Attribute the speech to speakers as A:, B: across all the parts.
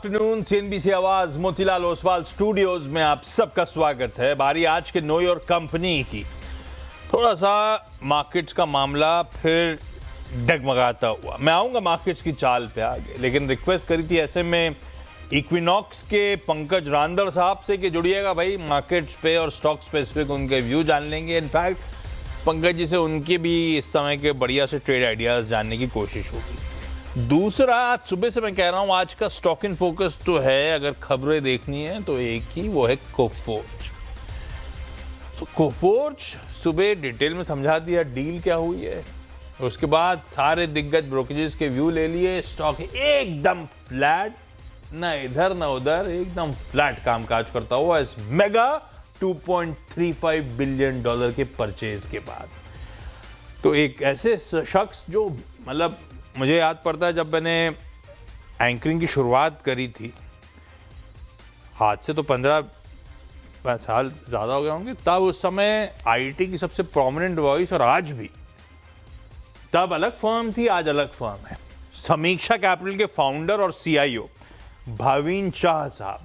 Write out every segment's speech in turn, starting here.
A: Afternoon. CNBC आवाज Motilal Oswal studios में आप सबका स्वागत है। बारी आज के नो योर कंपनी की। थोड़ा सा मार्केट्स का मामला फिर डगमगाता हुआ। मैं आऊंगा मार्केट्स की चाल पे आगे, लेकिन रिक्वेस्ट करी थी ऐसे में इक्विनॉक्स के पंकज रांदड़ साहब से कि जुड़िएगा भाई मार्केट्स पे और स्टॉक स्पेसिफिक उनके व्यू जान लेंगे। इनफैक्ट पंकज जी से उनके भी इस समय के बढ़िया से ट्रेड आइडियाज जानने की कोशिश होगी। दूसरा, आज सुबह से मैं कह रहा हूं आज का स्टॉक इन फोकस तो है, अगर खबरें देखनी है तो एक ही, वो है कोफोर्ज। तो कोफोर्ज सुबह डिटेल में समझा दिया डील क्या हुई है, उसके बाद सारे दिग्गज ब्रोकरेजेस के व्यू ले लिए। स्टॉक एकदम फ्लैट, ना इधर ना उधर, एकदम फ्लैट कामकाज करता हुआ इस मेगा $2.35 बिलियन के परचेज के बाद। तो एक ऐसे शख्स जो, मतलब मुझे याद पड़ता है जब मैंने एंकरिंग की शुरुआत करी थी, आज से तो 15 साल ज़्यादा हो गए होंगे, तब उस समय आईटी की सबसे प्रोमिनेंट वॉइस, और आज भी, तब अलग फर्म थी, आज अलग फर्म है। समीक्षा कैपिटल के फाउंडर और सीआईओ भावीन शाह साहब,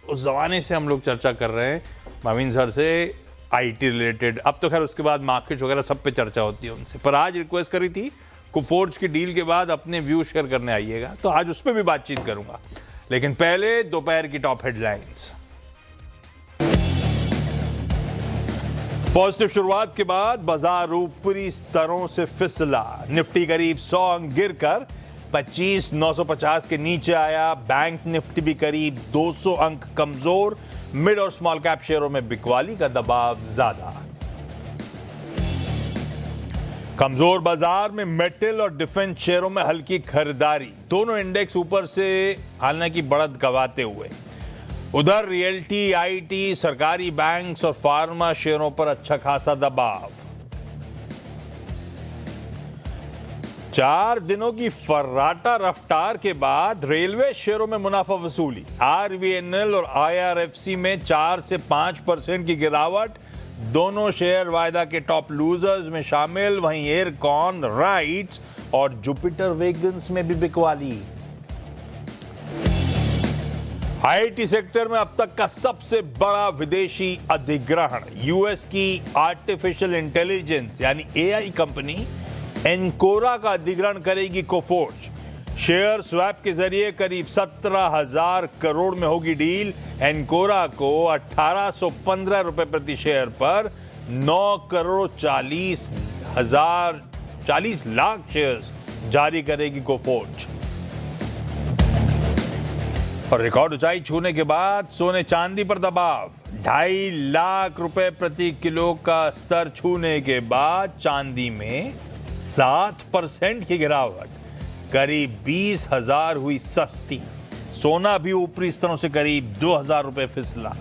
A: उस जमाने से हम लोग चर्चा कर रहे हैं भावीन सर से आईटी रिलेटेड। अब तो खैर उसके बाद मार्केट्स वगैरह सब पे चर्चा होती है उनसे, पर आज रिक्वेस्ट करी थी कोफोर्ज की डील के बाद अपने व्यू शेयर करने आइएगा, तो आज उस पर भी बातचीत करूंगा। लेकिन पहले दोपहर की टॉप हेडलाइंस। पॉजिटिव शुरुआत के बाद बाजार ऊपरी स्तरों से फिसला। निफ्टी करीब 100 अंक गिरकर 25,950 के नीचे आया। बैंक निफ्टी भी करीब 200 अंक कमजोर। मिड और स्मॉल कैप शेयरों में बिकवाली का दबाव ज्यादा। कमजोर बाजार में मेटल और डिफेंस शेयरों में हल्की खरीदारी। दोनों इंडेक्स ऊपर से हालांकि बढ़त गंवाते हुए। उधर रियल्टी, आईटी, सरकारी बैंक्स और फार्मा शेयरों पर अच्छा खासा दबाव। 4 दिनों की फर्राटा रफ्तार के बाद रेलवे शेयरों में मुनाफा वसूली। आरवीएनएल और आईआरएफसी में 4 से 5% की गिरावट। दोनों शेयर वायदा के टॉप लूजर्स में शामिल। वहीं एयरकॉन, राइट्स और जुपिटर वेगन्स में भी बिकवाली। आईटी सेक्टर में अब तक का सबसे बड़ा विदेशी अधिग्रहण। यूएस की आर्टिफिशियल इंटेलिजेंस यानी एआई कंपनी एनकोरा का अधिग्रहण करेगी कोफोर्ज। शेयर स्वैप के जरिए करीब 17,000 करोड़ में होगी डील। एनकोरा को 1,815 रुपए प्रति शेयर पर 9,40,40 लाख शेयर्स जारी करेगी कोफोर्ज। और रिकॉर्ड ऊंचाई छूने के बाद सोने चांदी पर दबाव। 2.5 लाख रुपए प्रति किलो का स्तर छूने के बाद चांदी में 7% की गिरावट, करीब 20,000 हुई सस्ती। सोना भी ऊपरी स्तरों से करीब 2,000 रुपए फिसला।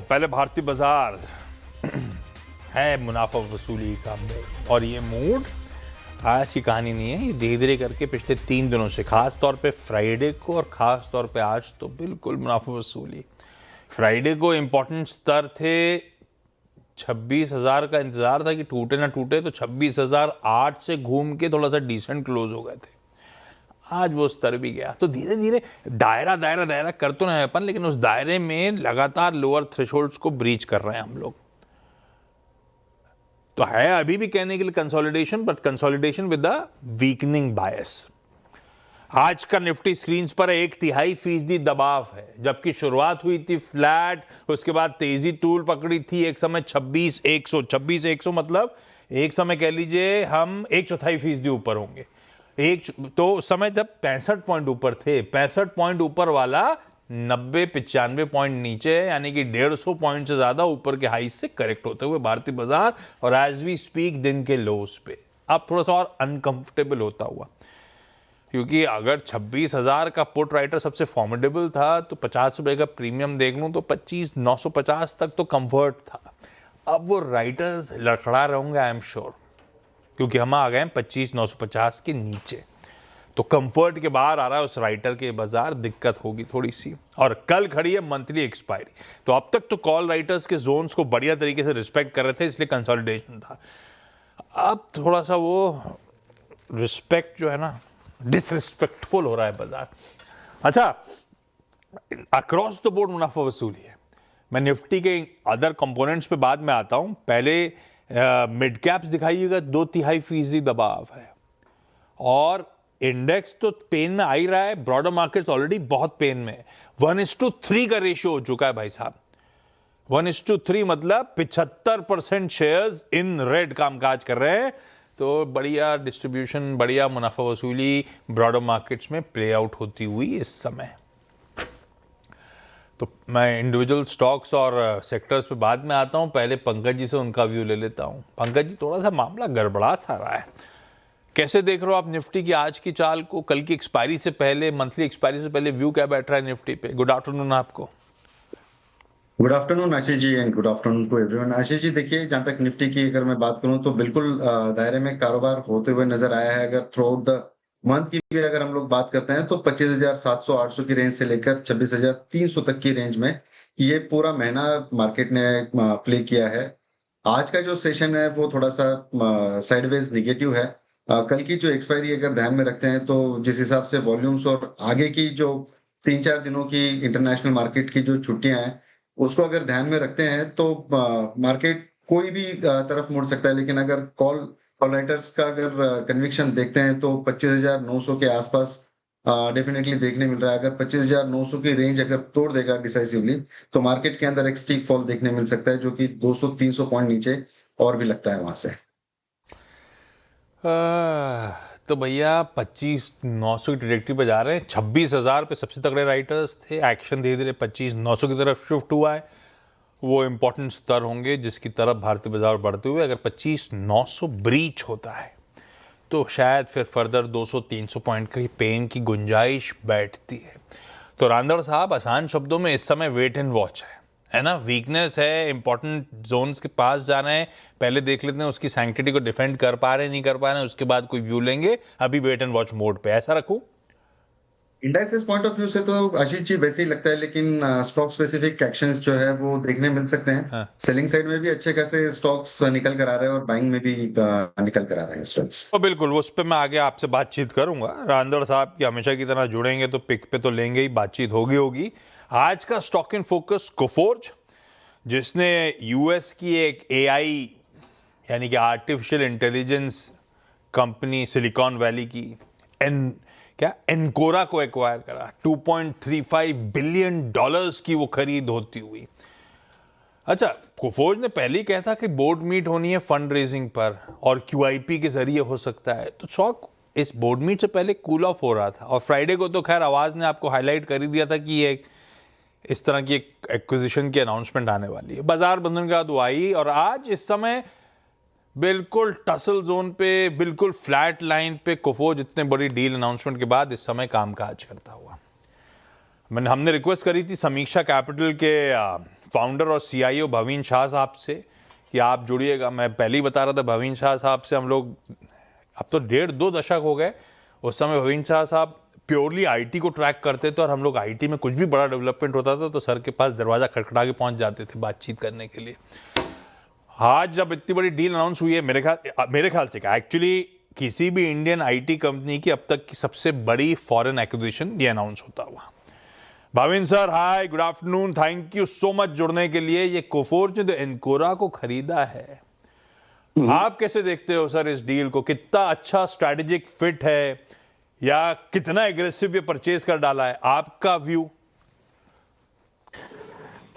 A: पहले भारतीय बाजार है मुनाफा वसूली का मूड, और ये मूड आज की कहानी नहीं है, ये धीरे धीरे करके पिछले 3 दिनों से, खास तौर पे फ्राइडे को और खास तौर पे आज तो बिल्कुल मुनाफा वसूली। फ्राइडे को इंपॉर्टेंट स्तर थे 26,000 का इंतजार था कि टूटे ना टूटे, तो 26,008 से घूम के थोड़ा सा डिसेंट क्लोज हो गए थे। आज वो स्तर भी गया, तो धीरे धीरे दायरा कर तो नहीं अपन, लेकिन उस दायरे में लगातार लोअर थ्रेशोल्ड्स को ब्रीच कर रहे हैं हम लोग। तो है अभी भी कहने के लिए consolidation, but consolidation with a weakening bias. आज का निफ्टी स्क्रीन्स पर 1/3% दबाव है, जबकि शुरुआत हुई थी फ्लैट, उसके बाद तेजी तूल पकड़ी थी। एक समय 26,100 मतलब एक समय कह लीजिए हम 1/4% ऊपर होंगे। तो उस समय जब 65 पॉइंट ऊपर थे, 65 पॉइंट ऊपर वाला 90-95 पॉइंट नीचे है, यानी कि 150 पॉइंट से ज्यादा ऊपर के हाई से करेक्ट होते हुए भारतीय बाजार, और एज वी स्पीक दिन के लोस पे अब थोड़ा सा और अनकंफर्टेबल होता हुआ, क्योंकि अगर 26,000 का पुट राइटर सबसे फॉर्मिडेबल था, तो 50 रुपए का प्रीमियम देख लूं तो 25,950 तक तो कंफर्ट था। अब वो राइटर्स लड़खड़ा रहे होंगे, आई एम श्योर, क्योंकि हम आ गए 25,950 के नीचे। तो कंफर्ट के बाहर आ रहा है उस राइटर के बाजार, दिक्कत होगी थोड़ी सी। और कल खड़ी है मंथली एक्सपायरी, तो अब तक तो कॉल राइटर्स के जोन्स को बढ़िया तरीके से रिस्पेक्ट कर रहे थे, इसलिए कंसोलिडेशन था। अब थोड़ा सा वो रिस्पेक्ट जो है ना, डिसरिस्पेक्टफुल हो रहा है बाजार। अच्छा, अक्रॉस द बोर्ड मुनाफा वसूली है। मैं निफ्टी के अदर कंपोनेंट्स पे बाद में आता हूं, पहले मिड कैप्स दिखाइएगा, 2/3% दबाव है और इंडेक्स तो पेन में आ ही रहा है, ब्रॉडर मार्केट्स ऑलरेडी बहुत पेन में है। 1:3 का रेशियो हो चुका है भाई साहब। 1:3 मतलब 75% शेयर्स इन रेड कामकाज कर रहे हैं। तो बढ़िया डिस्ट्रीब्यूशन, बढ़िया मुनाफा वसूली ब्रॉडर मार्केट्स में प्ले आउट होती हुई इस समय। तो मैं इंडिविजुअल स्टॉक्स और सेक्टर्स पे बाद में आता हूं, पहले पंकज जी से उनका व्यू ले लेता हूं। पंकज जी, थोड़ा सा मामला गड़बड़ा सा रहा है, कैसे देख रहे हो आप निफ्टी की आज की चाल को? कल की एक्सपायरी से पहले, मंथली एक्सपायरी से पहले व्यू क्या बैठ रहा है निफ्टी पे? गुड आफ्टरनून आपको।
B: Good afternoon Ashish ji and good afternoon to everyone. Ashish ji, देखिए, जहां तक निफ्टी की अगर मैं बात करूं तो बिल्कुल दायरे में कारोबार होते हुए नजर आया है। अगर थ्रू आउट द मंथ की भी अगर हम लोग बात करते हैं तो 25,700-800 की रेंज से लेकर 26,300 तक की रेंज में ये पूरा महीना मार्केट ने प्ले किया है। आज का जो सेशन है वो थोड़ा सा साइडवेज निगेटिव है। कल की जो एक्सपायरी अगर ध्यान में रखते हैं तो जिस हिसाब से वॉल्यूम्स और आगे की जो 3-4 दिनों की इंटरनेशनल मार्केट की जो छुट्टियां हैं उसको अगर ध्यान में रखते हैं तो मार्केट कोई भी तरफ मुड़ सकता है। लेकिन अगर कॉल राइटर्स का अगर कन्विक्शन देखते हैं तो 25,900 के आसपास डेफिनेटली देखने मिल रहा है। अगर 25,900 की रेंज अगर तोड़ देगा डिसाइसिवली तो मार्केट के अंदर एक स्टीप फॉल देखने मिल सकता है, जो कि 200-300 पॉइंट नीचे और भी लगता है वहां से।
A: तो भैया 25,900 की ट्रेजेक्टरी पे जा रहे हैं। 26,000 पे सबसे तगड़े राइटर्स थे, एक्शन धीरे धीरे 25,900 की तरफ शिफ्ट हुआ है। वो इंपॉर्टेंट स्तर होंगे जिसकी तरफ भारतीय बाजार बढ़ते हुए, अगर 25,900 ब्रीच होता है तो शायद फिर फर्दर 200-300 पॉइंट की पेन की गुंजाइश बैठती है। तो रांदड़ साहब, आसान शब्दों में इस समय वेट एंड वॉच है ना? वीकनेस है, इंपॉर्टेंट जोन्स के पास जाना है, पहले देख लेते हैं उसकी सैंक्टिटी को डिफेंड कर पा रहे हैं नहीं कर पा रहे हैं, उसके बाद कोई व्यू लेंगे। अभी वेट एंड वॉच मोड पे, ऐसा रखूं?
B: इंडाइसेस पॉइंट ऑफ व्यू से तो आशीष जी वैसे ही लगता है, लेकिन स्टॉक स्पेसिफिक एक्शंस जो है वो देखने मिल सकते हैं।
A: हाँ।
B: सेलिंग साइड में भी अच्छे खासे स्टॉक्स निकल कर आ रहे हैं और बाइंग में भी निकल कर आ रहे हैं स्टॉक्स।
A: तो बिल्कुल उस पर मैं आगे आपसे बातचीत करूंगा। रांदड़ साहब की हमेशा की तरह जुड़ेंगे तो पिक पे तो लेंगे ही, बातचीत होगी। आज का स्टॉक इन फोकस कोफोर्ज, जिसने यूएस की एक एआई यानी कि artificial intelligence company silicon valley की एनकोरा को एक्वायर करा। $2.35 बिलियन की वो खरीद होती हुई। अच्छा, कोफोर्ज ने पहले ही कहा था कि बोर्ड मीट होनी है फंड रेजिंग पर और क्यूआईपी के जरिए हो सकता है, तो स्टॉक इस बोर्ड मीट से पहले कूल ऑफ हो रहा था। और फ्राइडे को तो खैर आवाज ने आपको हाईलाइट कर ही दिया था कि ये इस तरह की एक एक्विजिशन की अनाउंसमेंट आने वाली है। बाजार बंधन के बाद वो आई और आज इस समय बिल्कुल टसल जोन पे, बिल्कुल फ्लैट लाइन पे कोफोर्ज इतने बड़ी डील अनाउंसमेंट के बाद इस समय कामकाज करता हुआ। हमने रिक्वेस्ट करी थी समीक्षा कैपिटल के फाउंडर और सीईओ भवीन शाह साहब से कि आप जुड़िएगा। मैं पहले ही बता रहा था भवीन शाह साहब से हम लोग अब तो 1.5-2 दशक हो गए। उस समय भवीन शाह साहब प्योरली आईटी को ट्रैक करते थे और हम लोग आईटी में कुछ भी बड़ा डेवलपमेंट होता था तो सर के पास दरवाजा खटखटा के पहुंच जाते थे बातचीत करने के लिए। आज जब इतनी बड़ी डील अनाउंस हुई है, मेरे ख्याल से क्या, एक्चुअली किसी भी इंडियन आईटी कंपनी की अब तक की सबसे बड़ी फॉरेन एक्विजिशन ये अनाउंस होता हुआ। Bhavin sir, hi, good afternoon, thank you so much जुड़ने के लिए। ये कोफोर्ज ने तो एनकोरा को खरीदा है, आप कैसे देखते हो सर इस डील को? कितना अच्छा स्ट्रैटेजिक फिट है या कितना एग्रेसिव ये परचेज कर डाला है, आपका व्यू?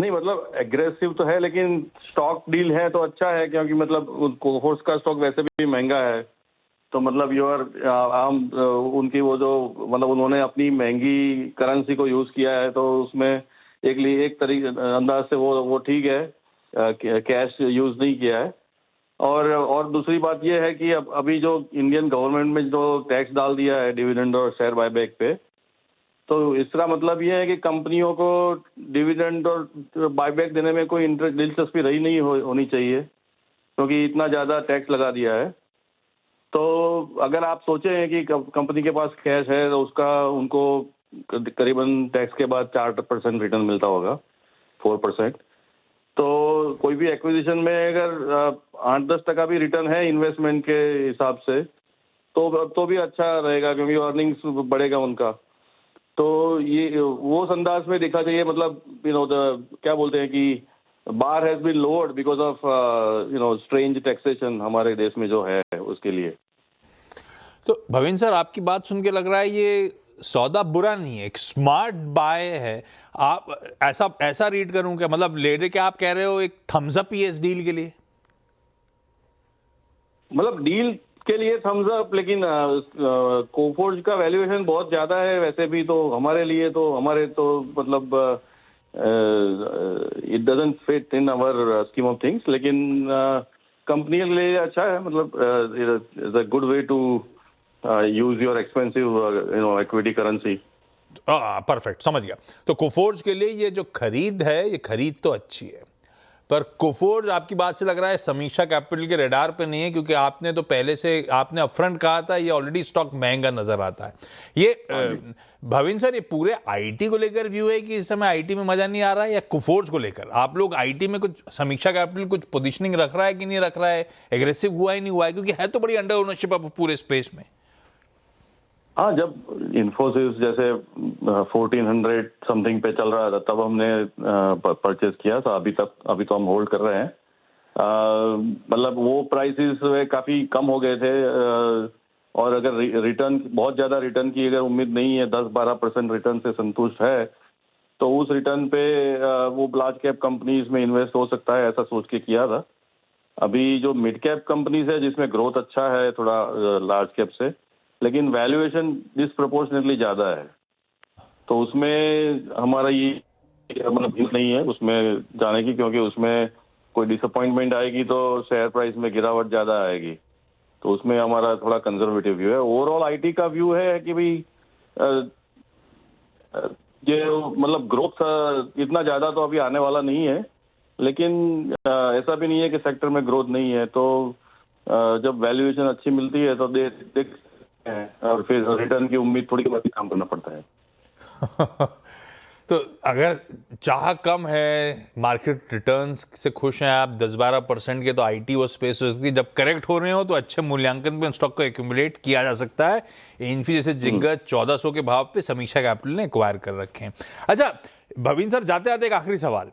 C: नहीं, मतलब एग्रेसिव तो है लेकिन स्टॉक डील है तो अच्छा है, क्योंकि मतलब कोफोर्स का स्टॉक वैसे भी महंगा है। तो मतलब उनकी वो जो मतलब उन्होंने अपनी महंगी करेंसी को यूज किया है तो उसमें एक तरीके अंदाज से वो ठीक है, कैश यूज नहीं किया है। और दूसरी बात ये है कि अभी जो इंडियन गवर्नमेंट में जो टैक्स डाल दिया है डिविडेंड और शेयर बायबैक पे, तो इसका मतलब ये है कि कंपनियों को डिविडेंड और बायबैक देने में कोई दिलचस्पी रही नहीं होनी चाहिए, क्योंकि इतना ज़्यादा टैक्स लगा दिया है। तो अगर आप सोचे हैं कि कंपनी के पास कैश है तो उसका उनको करीबन टैक्स के बाद 4% रिटर्न मिलता होगा, 4%। तो कोई भी एक्विजिशन में अगर 8-10% भी रिटर्न है इन्वेस्टमेंट के हिसाब से तो भी अच्छा रहेगा, क्योंकि अर्निंग्स बढ़ेगा उनका। तो ये वो अंदाज में देखा चाहिए, मतलब क्या बोलते हैं कि bar has been lowered because of strange taxation हमारे देश में जो है उसके लिए।
A: तो भविन सर, आपकी बात सुन के लग रहा है ये सौदा बुरा नहीं है, एक स्मार्ट बाय है। आप ऐसा रीड करूं क्या, मतलब लेने के आप कह रहे हो एक थम्स अप ही है इस डील के लिए?
C: मतलब डील के लिए थम्स अप, लेकिन कोफोर्ज का वैल्यूएशन बहुत ज्यादा है वैसे भी, तो हमारे तो मतलब it doesn't fit in our scheme of things, लेकिन कंपनी के लिए अच्छा है, मतलब is a good way to use your expensive equity currency.
A: Perfect, समझ गया। तो कोफोर्ज के लिए ये जो खरीद है, ये खरीद तो अच्छी है, पर कोफोर्ज आपकी बात से लग रहा है समीक्षा कैपिटल के रडार पे नहीं है, क्योंकि आपने तो पहले से आपने अपफ्रंट कहा था ये ऑलरेडी स्टॉक महंगा नजर आता है। ये भविन सर, ये पूरे आईटी को लेकर व्यू है कि इस समय आईटी में मजा नहीं आ रहा है, या कोफोर्ज को लेकर आप लोग आईटी में कुछ समीक्षा कैपिटल कुछ पोजीशनिंग रख रहा है कि नहीं रख रहा है, एग्रेसिव हुआ ही नहीं हुआ है, क्योंकि है तो बड़ी अंडर ओनरशिप अब पूरे स्पेस में।
C: हाँ, जब इन्फोसिस जैसे 1400 समथिंग पे चल रहा था तब हमने परचेज किया था। अभी तो हम होल्ड कर रहे हैं। मतलब वो प्राइसेस काफी कम हो गए थे, और अगर रिटर्न बहुत ज्यादा रिटर्न की अगर उम्मीद नहीं है, 10-12% रिटर्न से संतुष्ट है, तो उस रिटर्न पे वो लार्ज कैप कंपनीज में इन्वेस्ट हो सकता है, ऐसा सोच के किया था। अभी जो मिड कैप कंपनीज है जिसमें ग्रोथ अच्छा है थोड़ा लार्ज कैप से, लेकिन वैल्यूएशन डिसप्रोपोर्शनेटली ज्यादा है, तो उसमें हमारा ये मतलब व्यू नहीं है उसमें जाने की, क्योंकि उसमें कोई डिसअपॉइंटमेंट आएगी तो शेयर प्राइस में गिरावट ज्यादा आएगी, तो उसमें हमारा थोड़ा कंजर्वेटिव व्यू है। ओवरऑल आईटी का व्यू है कि भाई ये मतलब ग्रोथ इतना ज्यादा तो अभी आने वाला नहीं है, लेकिन ऐसा भी नहीं है कि सेक्टर में ग्रोथ नहीं है। तो जब वैल्यूएशन अच्छी मिलती है तो देख और फिर रिटर्न की उम्मीद थोड़ी काम करना पड़ता है।
A: तो अगर चाह कम है, मार्केट रिटर्न्स से खुश हैं आप 10-12% के, तो आईटी वो स्पेस हो सकती है। जब करेक्ट हो रहे हो तो अच्छे मूल्यांकन में स्टॉक को एक्यूमुलेट किया जा सकता है। इन्फी जैसे जिग्गत 1400 के भाव पे समीक्षा कैपिटल ने एक्वायर कर रखे हैं। अच्छा भविन सर, जाते जाते एक आखिरी सवाल।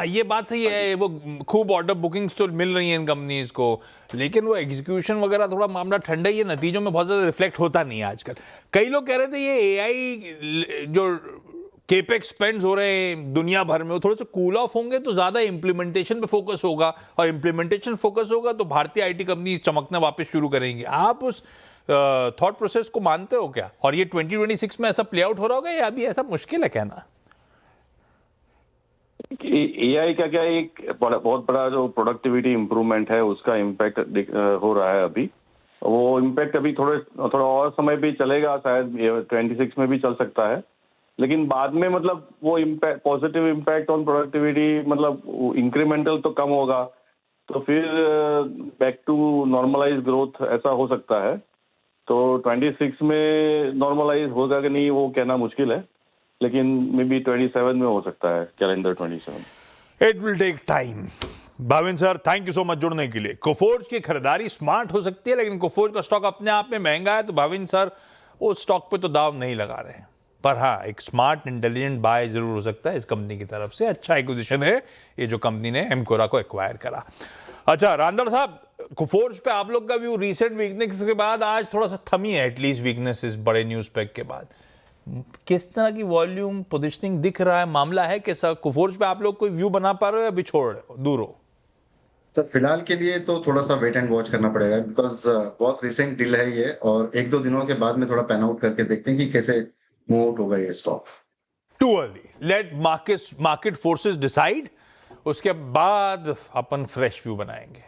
A: ये बात सही है, वो खूब ऑर्डर बुकिंग्स तो मिल रही हैं इन कंपनीज को, लेकिन वो एग्जीक्यूशन वगैरह थोड़ा मामला ठंडा ही है, नतीजों में बहुत ज्यादा रिफ्लेक्ट होता नहीं है आजकल। कई लोग कह रहे थे ये एआई जो केपेक्स स्पेंड्स हो रहे हैं दुनिया भर में, वो थोड़े से कूल ऑफ होंगे तो ज्यादा इंप्लीमेंटेशन पे फोकस होगा, और इंप्लीमेंटेशन फोकस होगा तो भारतीय आईटी कंपनी चमकना वापस शुरू करेंगी। आप उस थॉट प्रोसेस को मानते हो क्या, और ये 2026 में ऐसा प्ले आउट हो रहा होगा, या अभी ऐसा मुश्किल है कहना?
C: एआई का क्या एक बहुत बड़ा जो प्रोडक्टिविटी इंप्रूवमेंट है उसका इम्पैक्ट हो रहा है अभी। वो इम्पैक्ट अभी थोड़ा और समय भी चलेगा, शायद 26 में भी चल सकता है, लेकिन बाद में मतलब वो impact, positive impact on productivity, मतलब इंक्रीमेंटल तो कम होगा, तो फिर बैक टू नॉर्मलाइज ग्रोथ ऐसा हो सकता है। तो 26 में नॉर्मलाइज होगा कि नहीं वो कहना मुश्किल है, लेकिन मे बी 27 में हो सकता है, calendar 27।
A: It will take time. Bhavin sir, thank you so much जुड़ने के लिए। कोफोर्ज की खरीदारी स्मार्ट हो सकती है, लेकिन कोफोर्ज का स्टॉक अपने आप में महंगा है, तो भाविन सर उस स्टॉक पे तो दाव नहीं लगा रहे हैं। पर हाँ, एक स्मार्ट इंटेलिजेंट बाय जरूर हो सकता है इस कंपनी की तरफ से। अच्छा एक्विजिशन है ये जो कंपनी ने एमकोरा को एक्वायर करा। अच्छा रांदड़ साहब, कोफोर्ज पे आप लोग का व्यू रिसेंट वीकनेस के बाद आज थोड़ा सा थमी है, एटलीस्ट वीकनेस इस बड़े न्यूज पैक के बाद। किस तरह की वॉल्यूम पोजीशनिंग दिख रहा है, मामला है कि सर कोफोर्ज पे आप लोग कोई व्यू बना पा रहे हो या अभी छोड़ रहे हो, दूर हो?
B: तो फिलहाल के लिए तो थोड़ा सा वेट एंड वॉच करना पड़ेगा, बिकॉज बहुत रिसेंट डील है ये, और 1-2 दिनों के बाद में थोड़ा पैन आउट करके देखते हैं कि कैसे मूव आउट होगा ये stock.
A: Too early, let market forces decide, उसके बाद अपन फ्रेश व्यू बनाएंगे।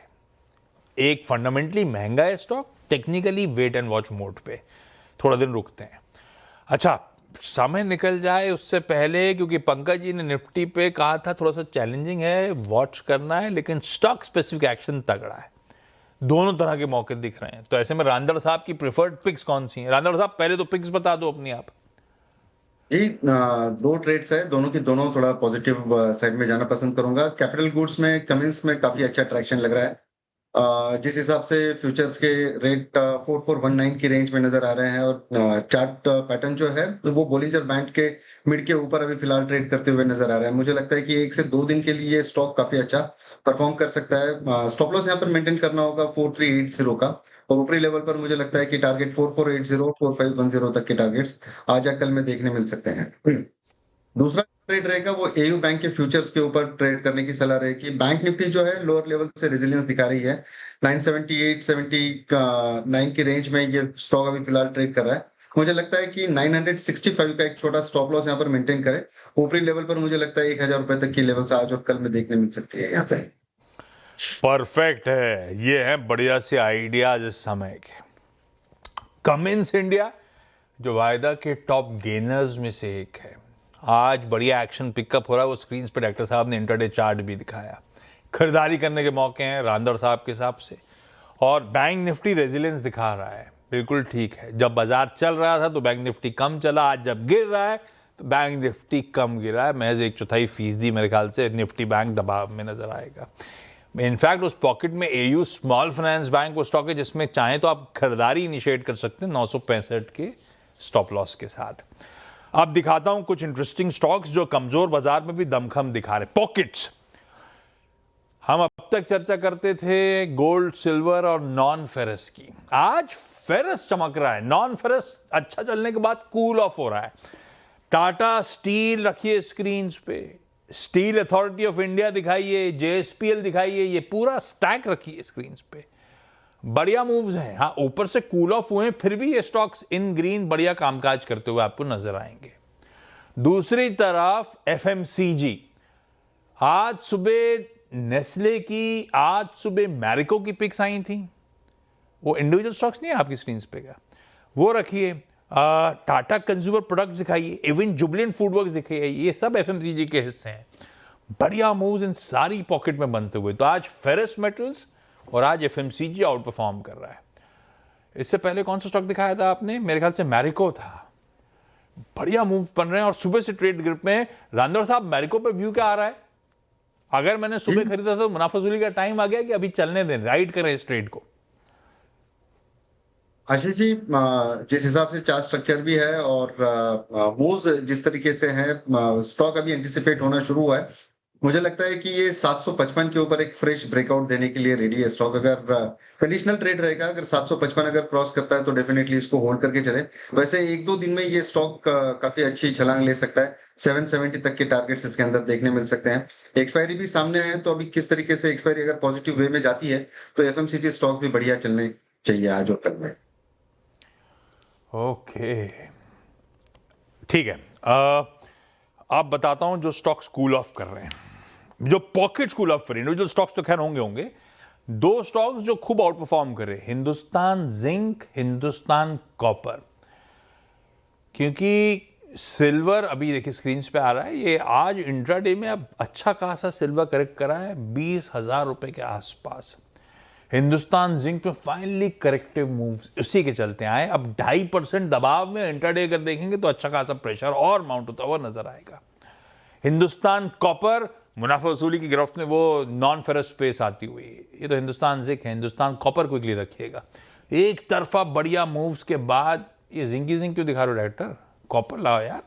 A: एक फंडामेंटली महंगा है stock, technically wait and watch mode पे, थोड़ा दिन रुकते हैं। अच्छा समय निकल जाए उससे पहले, क्योंकि पंकज जी ने निफ्टी पे कहा था थोड़ा सा चैलेंजिंग है, वॉच करना है, लेकिन स्टॉक स्पेसिफिक एक्शन तगड़ा है। दोनों तरह के मौके दिख रहे हैं, तो ऐसे में रांदड़ साहब की प्रिफर्ड पिक्स कौन सी हैं? रांदड़ साहब पहले तो पिक्स बता दो अपनी आप।
B: जी, दो ट्रेड्स है, दोनों की दोनों थोड़ा पॉजिटिव साइड में जाना पसंद करूंगा। कैपिटल गुड्स में कमिंस में काफी अच्छा ट्रैक्शन लग रहा है। जिस हिसाब से फ्यूचर्स के रेट 4419 की रेंज में नजर आ रहे हैं, और चार्ट पैटर्न जो है तो वो बोलिंजर बैंड के मिड के ऊपर अभी फिलहाल ट्रेड करते हुए नजर आ रहा है। मुझे लगता है कि 1 से 2 दिन के लिए स्टॉक काफी अच्छा परफॉर्म कर सकता है। स्टॉप लॉस यहाँ पर मेंटेन करना होगा 4380 का, और ऊपरी लेवल पर मुझे लगता है कि टारगेट 4480 4510 तक के टारगेट्स आज या कल में देखने मिल सकते हैं। दूसरा ट्रेड रहेगा वो एयू बैंक के फ्यूचर्स के ऊपर ट्रेड करने की सलाह रहेगी। बैंक निफ्टी जो है लोअर लेवल से रेजिलियंस दिखा रही है, 978 79 की रेंज में ये स्टॉक अभी फिलहाल ट्रेड कर रहा है। मुझे लगता है कि 965 का एक छोटा स्टॉप लॉस यहाँ पर मेंटेन करे। ऊपरी लेवल पर मुझे लगता है 1000 रुपए तक की लेवल्स आज और कल में देखने मिल सकती है यहाँ पे।
A: परफेक्ट है, ये है बढ़िया से आइडियाज इस समय के। कमिंस इंडिया जो वायदा के टॉप गेनर्स में से एक है, आज बढ़िया एक्शन पिकअप हो रहा है। वो स्क्रीन पे डॉक्टर साहब ने इंटरडे चार्ट भी दिखाया। खरीदारी करने के मौके हैं रांदड़ साहब के हिसाब से, और बैंक निफ्टी रेजिलियंस दिखा रहा है, बिल्कुल ठीक है। जब बाजार चल रहा था तो बैंक निफ्टी कम चला, आज जब गिर रहा है तो बैंक निफ्टी कम गिरा है। महज 1/4% मेरे ख्याल से निफ्टी बैंक दबाव में नजर आएगा। इनफैक्ट उस पॉकेट में एयू स्मॉल फाइनेंस बैंक वो स्टॉक है जिसमें चाहे तो आप खरीदारी इनिशिएट कर सकते हैं 965 के स्टॉप लॉस के साथ। अब दिखाता हूं कुछ इंटरेस्टिंग स्टॉक्स जो कमजोर बाजार में भी दमखम दिखा रहे। पॉकेट्स, हम अब तक चर्चा करते थे गोल्ड सिल्वर और नॉन फेरस की, आज फेरस चमक रहा है। नॉन फेरस अच्छा चलने के बाद कूल ऑफ हो रहा है। टाटा स्टील रखिए स्क्रीन पे, स्टील अथॉरिटी ऑफ इंडिया दिखाइए, जेएसपीएल दिखाइए, ये पूरा स्टैक रखिए स्क्रीन पे। बढ़िया मूव्स हैं। हाँ, ऊपर से कूल ऑफ हुए फिर भी ये स्टॉक्स इन ग्रीन बढ़िया कामकाज करते हुए आपको नजर आएंगे। दूसरी तरफ एफएमसीजी, आज सुबह नेस्ले की, आज सुबह मैरिको की पिक्स आई थी। वो इंडिविजुअल स्टॉक्स नहीं है आपकी स्क्रीन पे का, वो रखिए। टाटा कंज्यूमर प्रोडक्ट्स दिखाइए, इवन जुबिलेंट फूडवर्क्स दिखाइए, ये सब एफएमसीजी के हिस्से हैं। बढ़िया मूव्स इन सारी पॉकेट में बनते हुए। तो आज फेरस मेटल्स और आज एफएमसीजी आउट परफॉर्म कर रहा है। इससे पहले कौन सा स्टॉक दिखाया था आपने? मेरे ख्याल से मैरिको था। बढ़िया मूव बन रहे हैं और सुबह से ट्रेड ग्रुप में। रांदड़ साहब, मैरिको पे व्यू क्या आ रहा है? अगर मैंने सुबह खरीदा था तो मुनाफा वसूली का टाइम आ गया कि अभी चलने दें, राइड करें इस ट्रेड को?
B: आशीष जी, जिस हिसाब से चार्ट स्ट्रक्चर भी है और मूव्स जिस तरीके से है, स्टॉक अभी एंटिसिपेट होना शुरू हुआ है। मुझे लगता है कि ये 755 के ऊपर एक फ्रेश ब्रेकआउट देने के लिए रेडी है स्टॉक। अगर कंडीशनल ट्रेड रहेगा, अगर 755 अगर क्रॉस करता है तो डेफिनेटली इसको होल्ड करके चले। वैसे 1-2 दिन में ये स्टॉक काफी अच्छी छलांग ले सकता है। 770 तक के टारगेट्स इसके अंदर देखने मिल सकते हैं। एक्सपायरी भी सामने है, तो अभी किस तरीके से एक्सपायरी अगर पॉजिटिव वे में जाती है तो एफएमसीजी स्टॉक भी बढ़िया चलने चाहिए आज और कल में।
A: ओके, ठीक है। आप बताता हूं जो स्टॉक्स कूल ऑफ कर रहे हैं, जो पॉकेट्स कूल ऑफ कर रहे हैं। इंडिविजुअल स्टॉक्स तो खैर होंगे। दो स्टॉक्स जो खूब आउट परफॉर्म कर रहे हैं, हिंदुस्तान जिंक, हिंदुस्तान कॉपर। क्योंकि सिल्वर अभी देखिए स्क्रीन पे आ रहा है, ये आज इंट्राडे में अब अच्छा खासा सिल्वर करेक्ट करा है 20,000 रुपए के आसपास। हिंदुस्तान जिंक में फाइनली करेक्टिव मूव्स उसी के चलते आए। अब 2.5% दबाव में इंट्राडे अगर देखेंगे तो अच्छा खासा प्रेशर और माउंट होता हुआ नजर आएगा। हिंदुस्तान कॉपर मुनाफा वसूली की गिरफ्त में वो नॉन फेरस स्पेस आती हुई, ये तो हिंदुस्तान जिंक है। हिंदुस्तान कॉपर क्विकली रखिएगा। एक तरफा बढ़िया मूव्स के बाद ये जिंक क्यों दिखा रहे हो डायरेक्टर? कॉपर लाओ यार।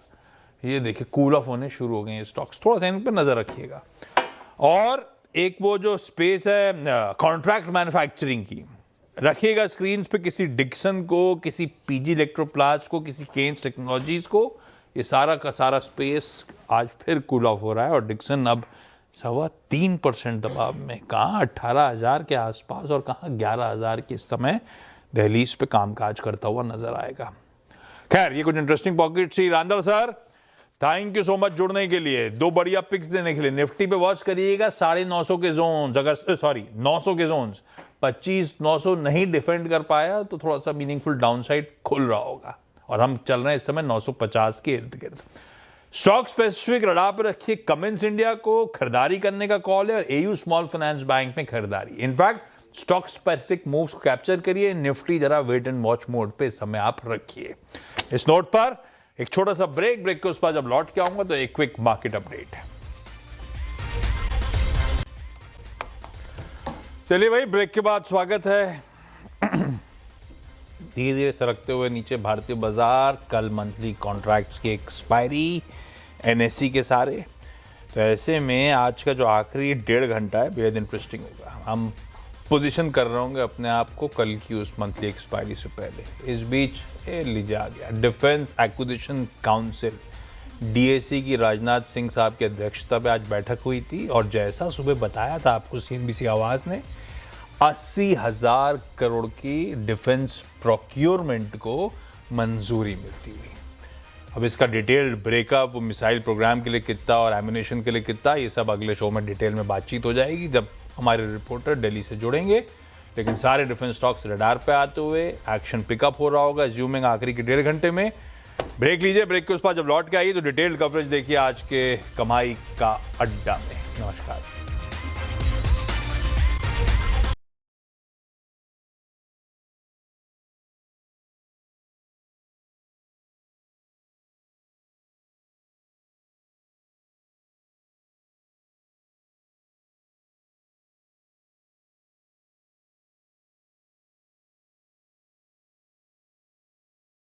A: ये देखिए कूल ऑफ होने शुरू हो गए हैं स्टॉक्स, थोड़ा सा इन पर नजर रखिएगा। और एक वो जो स्पेस है कॉन्ट्रैक्ट मैन्युफैक्चरिंग की, रखिएगा स्क्रीन पे किसी डिक्सन को, किसी पीजी इलेक्ट्रोप्लास्ट को, किसी केन्स टेक्नोलॉजीज को। ये सारा का सारा स्पेस आज फिर कूल ऑफ हो रहा है और डिक्सन अब 3.25% दबाव में, कहाँ 18,000 के आसपास और कहाँ 11,000 के इस समय दहलीज पे कामकाज करता हुआ नजर आएगा। खैर, ये कुछ इंटरेस्टिंग पॉकेट थी। Randad sir, thank you so much जुड़ने के लिए, दो बढ़िया पिक्स देने के लिए। निफ्टी पे वॉच करिएगा 950 के जोन, अगर 900 के जोन 25,900 नहीं डिफेंड कर पाया तो थोड़ा सा मीनिंगफुल डाउनसाइड खुल रहा होगा। और हम चल रहे हैं इस समय 950 के इर्द गिर्द। स्टॉक स्पेसिफिक रडार पर रखिए। कमिंस इंडिया को खरीदारी करने का कॉल है और एयू स्मॉल फाइनेंस बैंक में खरीदारी। इनफैक्ट स्टॉक स्पेसिफिक मूव्स को कैप्चर करिए, निफ्टी जरा वेट एंड वॉच मोड पे इस समय आप रखिए। इस नोट पर एक छोटा सा ब्रेक के उस पर जब लौट के आऊंगा तो एक क्विक मार्केट अपडेट है। चलिए भाई, ब्रेक के बाद स्वागत है। धीरे धीरे सरकते हुए नीचे भारतीय बाजार, कल मंथली कॉन्ट्रैक्ट्स की एक्सपायरी एनएससी के सारे, तो ऐसे में आज का जो आखिरी 1.5 घंटा है बेहद इंटरेस्टिंग होगा। हम पोजीशन कर रहे होंगे अपने आप को कल की उस मंथली एक्सपायरी से पहले। इस बीच लीजिए आ गया डिफेंस एक्विजिशन काउंसिल, डीएसी की राजनाथ सिंह साहब की अध्यक्षता में आज बैठक हुई थी और जैसा सुबह बताया था आपको सीएनबीसी आवाज ने, 80,000 करोड़ की डिफेंस प्रोक्योरमेंट को मंजूरी मिलती हुई। अब इसका डिटेल्ड ब्रेकअप, मिसाइल प्रोग्राम के लिए कितना और एम्युनिशन के लिए कितना, ये सब अगले शो में डिटेल में बातचीत हो जाएगी जब हमारे रिपोर्टर दिल्ली से जुड़ेंगे। लेकिन सारे डिफेंस स्टॉक्स रडार पे आते हुए एक्शन पिकअप हो रहा होगा अज्यूमिंग आखिरी के 1.5 घंटे में। ब्रेक लीजिए, ब्रेक के उस पर जब लौट के आइए तो डिटेल्ड कवरेज देखिए आज के कमाई का अड्डा में। नमस्कार।